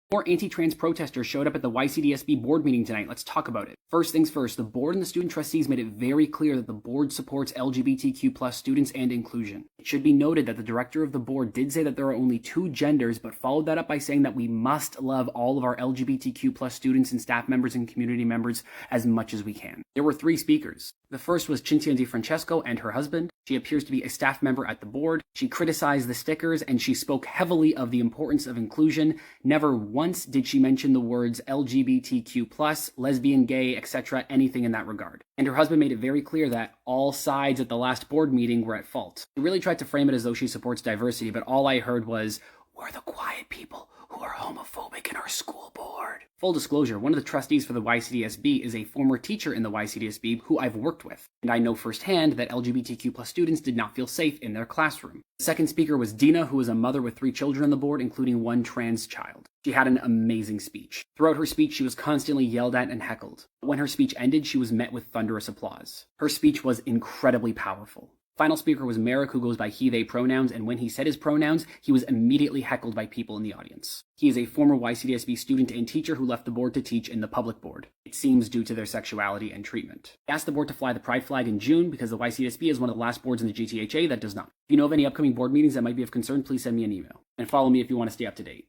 More anti-trans protesters showed up at the YCDSB board meeting tonight. Let's talk about it. First things first, the board and the student trustees made it very clear that the board supports LGBTQ+ students and inclusion. It should be noted that the director of the board did say that there are only 2 genders, but followed that up by saying that we must love all of our LGBTQ+ students and staff members and community members as much as we can. There were 3 speakers. The first was Cinzia Di Francesco and her husband. She appears to be a staff member at the board. She criticized the stickers and she spoke heavily of the importance of inclusion. Never once did she mention the words LGBTQ+, lesbian, gay, etc., anything in that regard. And her husband made it very clear that all sides at the last board meeting were at fault. She really tried to frame it as though she supports diversity, but all I heard was, "We're the quiet people who are homophobic in our school board." Full disclosure, one of the trustees for the YCDSB is a former teacher in the YCDSB who I've worked with, and I know firsthand that LGBTQ+ students did not feel safe in their classroom. The second speaker was Dina, who is a mother with 3 children on the board, including 1 trans child. She had an amazing speech. Throughout her speech, she was constantly yelled at and heckled. When her speech ended, she was met with thunderous applause. Her speech was incredibly powerful. Final speaker was Merrick, who goes by he, they pronouns, and when he said his pronouns, he was immediately heckled by people in the audience. He is a former YCDSB student and teacher who left the board to teach in the public board. It seems due to their sexuality and treatment. He asked the board to fly the pride flag in June because the YCDSB is one of the last boards in the GTHA that does not. If you know of any upcoming board meetings that might be of concern, please send me an email. And follow me if you want to stay up to date.